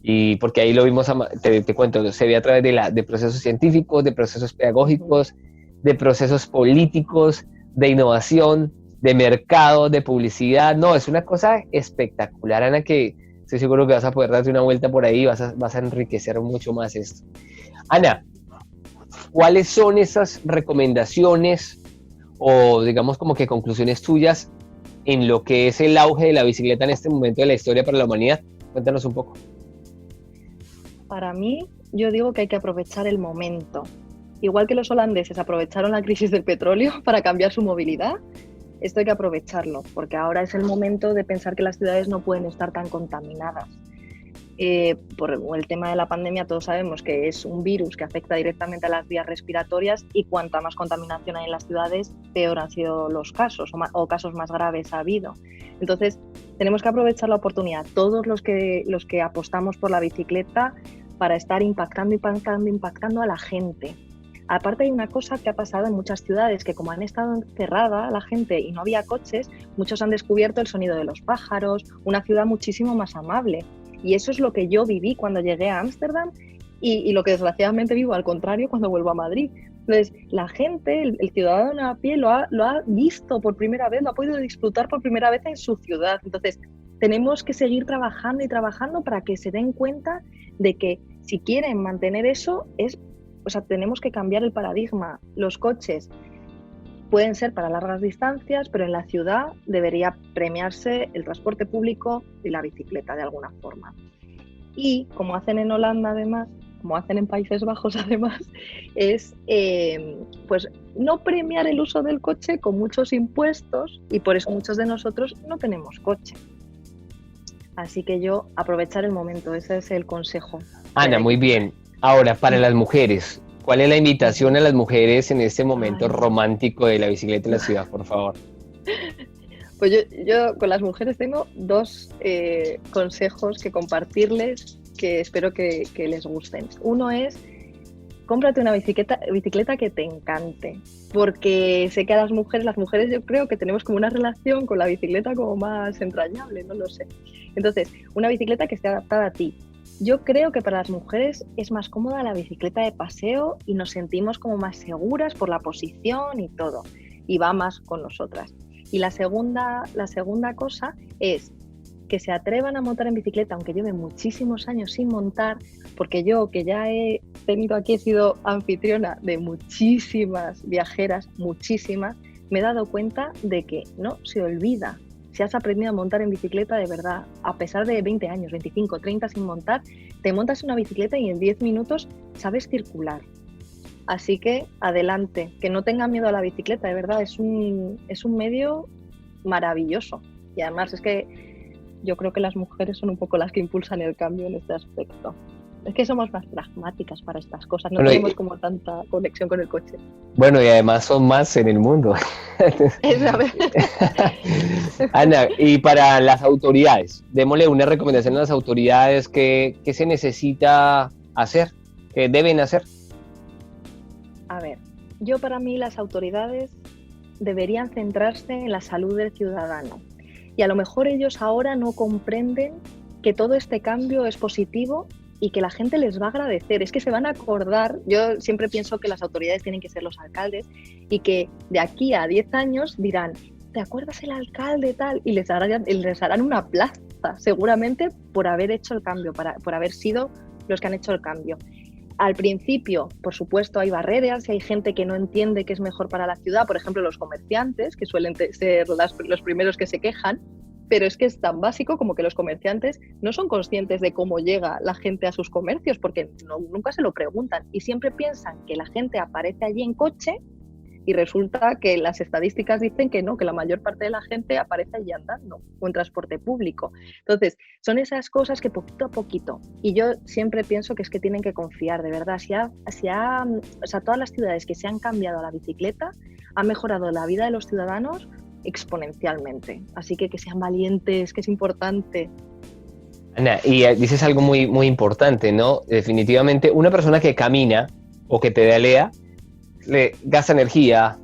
Y porque ahí lo vimos, te cuento, se ve a través de procesos científicos, de procesos pedagógicos, de procesos políticos, de innovación, de mercado, de publicidad. No, es una cosa espectacular, Ana, que estoy seguro que vas a poder darte una vuelta por ahí y vas a enriquecer mucho más esto. Ana, ¿cuáles son esas recomendaciones o digamos como que conclusiones tuyas en lo que es el auge de la bicicleta en este momento de la historia para la humanidad? Cuéntanos un poco. Para mí, yo digo que hay que aprovechar el momento. Igual que los holandeses aprovecharon la crisis del petróleo para cambiar su movilidad, esto hay que aprovecharlo, porque ahora es el momento de pensar que las ciudades no pueden estar tan contaminadas. Por el tema de la pandemia, todos sabemos que es un virus que afecta directamente a las vías respiratorias y cuanta más contaminación hay en las ciudades, peor han sido los casos o casos más graves ha habido. Entonces, tenemos que aprovechar la oportunidad, todos los que apostamos por la bicicleta, para estar impactando a la gente. Aparte hay una cosa que ha pasado en muchas ciudades, que como han estado encerrada la gente y no había coches, muchos han descubierto el sonido de los pájaros, una ciudad muchísimo más amable. Y eso es lo que yo viví cuando llegué a Ámsterdam y lo que desgraciadamente vivo al contrario cuando vuelvo a Madrid. Entonces, la gente, el ciudadano a pie lo ha visto por primera vez, lo ha podido disfrutar por primera vez en su ciudad. Entonces, tenemos que seguir trabajando y trabajando para que se den cuenta de que si quieren mantener eso, tenemos que cambiar el paradigma. Los coches pueden ser para largas distancias, pero en la ciudad debería premiarse el transporte público y la bicicleta de alguna forma. Y como hacen en Holanda además, como hacen en Países Bajos además, es pues no premiar el uso del coche con muchos impuestos y por eso muchos de nosotros no tenemos coche. Así que yo aprovechar el momento, ese es el consejo. Ana, muy bien. Ahora, para las mujeres, ¿cuál es la invitación a las mujeres en este momento romántico de la bicicleta en la ciudad, por favor? Pues yo con las mujeres tengo dos consejos que compartirles que espero que les gusten. Uno es, cómprate una bicicleta que te encante, porque sé que a las mujeres yo creo que tenemos como una relación con la bicicleta como más entrañable, no lo sé. Entonces, una bicicleta que esté adaptada a ti, Yo creo que para las mujeres es más cómoda la bicicleta de paseo y nos sentimos como más seguras por la posición y todo, y va más con nosotras. Y la segunda cosa es que se atrevan a montar en bicicleta, aunque lleve muchísimos años sin montar, porque yo, que ya he sido anfitriona de muchísimas viajeras, muchísimas, me he dado cuenta de que no se olvida. Si has aprendido a montar en bicicleta, de verdad, a pesar de 20 años, 25, 30 sin montar, te montas una bicicleta y en 10 minutos sabes circular. Así que adelante, que no tengan miedo a la bicicleta, de verdad, es un medio maravilloso. Y además es que yo creo que las mujeres son un poco las que impulsan el cambio en este aspecto. Es que somos más pragmáticas para estas cosas, no tenemos como tanta conexión con el coche. Bueno, y además son más en el mundo. Ana, y para las autoridades, démosle una recomendación a las autoridades, ¿qué se necesita hacer? ¿Qué deben hacer? A ver, para mí las autoridades deberían centrarse en la salud del ciudadano. Y a lo mejor ellos ahora no comprenden que todo este cambio es positivo y que la gente les va a agradecer, es que se van a acordar. Yo siempre pienso que las autoridades tienen que ser los alcaldes y que de aquí a 10 años dirán, ¿te acuerdas el alcalde tal? Y les harán una plaza seguramente por haber hecho el cambio, por haber sido los que han hecho el cambio. Al principio, por supuesto, hay barreras y hay gente que no entiende qué es mejor para la ciudad, por ejemplo, los comerciantes, que suelen ser los primeros que se quejan, pero es que es tan básico como que los comerciantes no son conscientes de cómo llega la gente a sus comercios, porque nunca se lo preguntan y siempre piensan que la gente aparece allí en coche y resulta que las estadísticas dicen que no, que la mayor parte de la gente aparece allí andando o en transporte público. Entonces, son esas cosas que poquito a poquito, y yo siempre pienso que es que tienen que confiar, de verdad. Todas las ciudades que se han cambiado a la bicicleta han mejorado la vida de los ciudadanos exponencialmente. Así que sean valientes, que es importante. Ana, y dices algo muy, muy importante, ¿no? Definitivamente, una persona que camina o que pedalea, le gasta energía,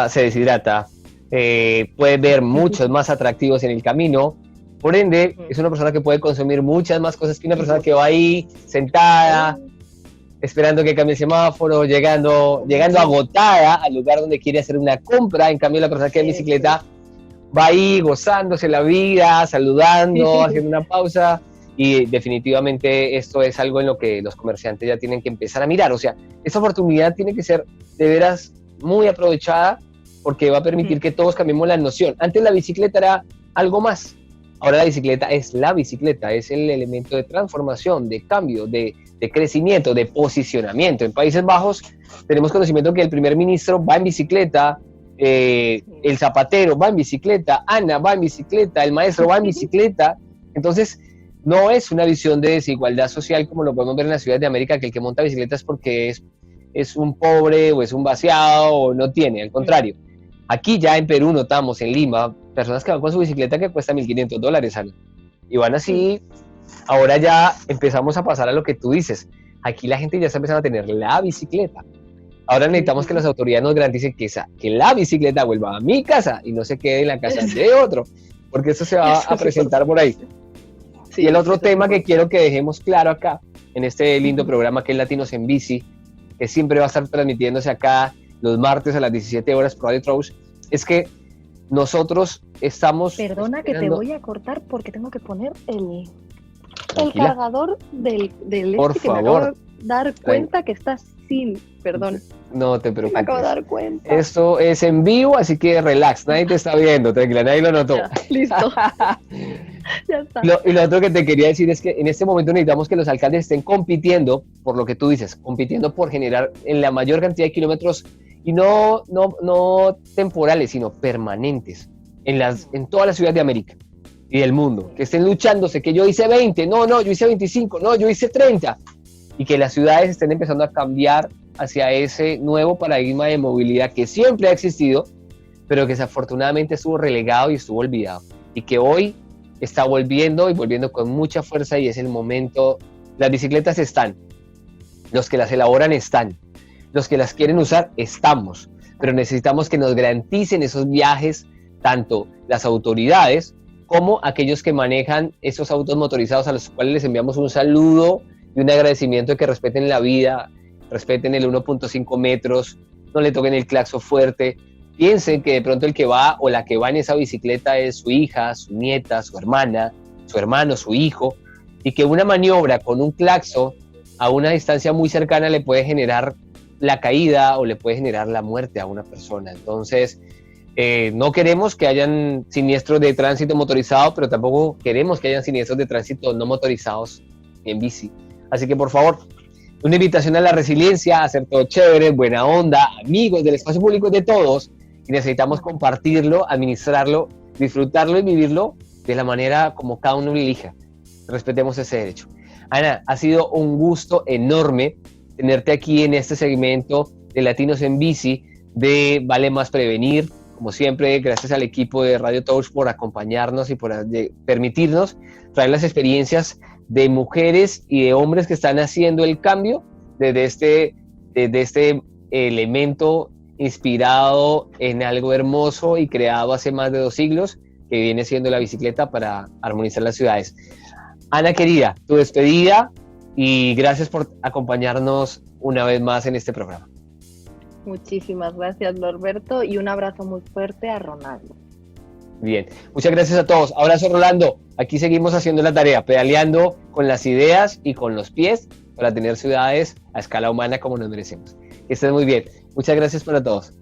se deshidrata, puede ver muchos más atractivos en el camino, por ende, es una persona que puede consumir muchas más cosas que una persona que va ahí sentada, esperando que cambie el semáforo, llegando agotada al lugar donde quiere hacer una compra. En cambio, la persona que en bicicleta va ahí gozándose la vida, saludando, haciendo una pausa. Y definitivamente esto es algo en lo que los comerciantes ya tienen que empezar a mirar. O sea, esta oportunidad tiene que ser de veras muy aprovechada, porque va a permitir que todos cambiemos la noción. Antes la bicicleta era algo más. Ahora la bicicleta es el elemento de transformación, de cambio, de crecimiento, de posicionamiento. En Países Bajos tenemos conocimiento que el primer ministro va en bicicleta, el zapatero va en bicicleta, Ana va en bicicleta, el maestro va en bicicleta. Entonces, no es una visión de desigualdad social como lo podemos ver en las ciudades de América, que el que monta bicicleta es porque es un pobre o es un vaciado o no tiene, al contrario. Aquí ya en Perú notamos, en Lima, personas que van con su bicicleta que cuesta $1,500, Ana, y van así. Ahora ya empezamos a pasar a lo que tú dices. Aquí la gente ya está empezando a tener la bicicleta. Ahora necesitamos que las autoridades nos garanticen que la bicicleta vuelva a mi casa y no se quede en la casa de otro, porque eso se va a presentar por ahí. Sí, y el otro tema que quiero que dejemos claro acá, en este lindo programa que es Latinos en Bici, que siempre va a estar transmitiéndose acá los martes a las 17 horas por Radio Touch, es que nosotros estamos... Perdona que te voy a cortar porque tengo que poner el cargador del por que favor. Me acabo de dar cuenta que está sin... Perdón. No te preocupes. Me acabo de dar cuenta. Esto es en vivo, así que relax, nadie te está viendo, tranquila, nadie lo notó. Ya, listo. Ya está. Y lo otro que te quería decir es que en este momento necesitamos que los alcaldes estén compitiendo, por lo que tú dices, compitiendo por generar en la mayor cantidad de kilómetros, y no temporales, sino permanentes, en todas las ciudades de América y del mundo, que estén luchándose, que yo hice 20, no, yo hice 25, no, yo hice 30, y que las ciudades estén empezando a cambiar hacia ese nuevo paradigma de movilidad que siempre ha existido, pero que desafortunadamente estuvo relegado y estuvo olvidado, y que hoy está volviendo con mucha fuerza, y es el momento. Las bicicletas están, los que las elaboran están, los que las quieren usar estamos, pero necesitamos que nos garanticen esos viajes, tanto las autoridades como aquellos que manejan esos autos motorizados, a los cuales les enviamos un saludo y un agradecimiento de que respeten la vida, respeten el 1.5 metros, no le toquen el claxon fuerte, piensen que de pronto el que va o la que va en esa bicicleta es su hija, su nieta, su hermana, su hermano, su hijo, y que una maniobra con un claxon a una distancia muy cercana le puede generar la caída o le puede generar la muerte a una persona. Entonces, no queremos que hayan siniestros de tránsito motorizado, pero tampoco queremos que hayan siniestros de tránsito no motorizados en bici. Así que, por favor, una invitación a la resiliencia, a hacer todo chévere, buena onda, amigos del espacio público de todos, y necesitamos compartirlo, administrarlo, disfrutarlo y vivirlo de la manera como cada uno lo elija. Respetemos ese derecho. Ana, ha sido un gusto enorme tenerte aquí en este segmento de Latinos en Bici de Vale Más Prevenir. Como siempre, gracias al equipo de Radio Touch por acompañarnos y por permitirnos traer las experiencias de mujeres y de hombres que están haciendo el cambio desde este elemento inspirado en algo hermoso y creado hace más de 2 siglos, que viene siendo la bicicleta para armonizar las ciudades. Ana querida, tu despedida y gracias por acompañarnos una vez más en este programa. Muchísimas gracias, Norberto, y un abrazo muy fuerte a Ronaldo. Bien, muchas gracias a todos. Abrazo, Rolando. Aquí seguimos haciendo la tarea, pedaleando con las ideas y con los pies para tener ciudades a escala humana como nos merecemos. Que estén muy bien. Muchas gracias para todos.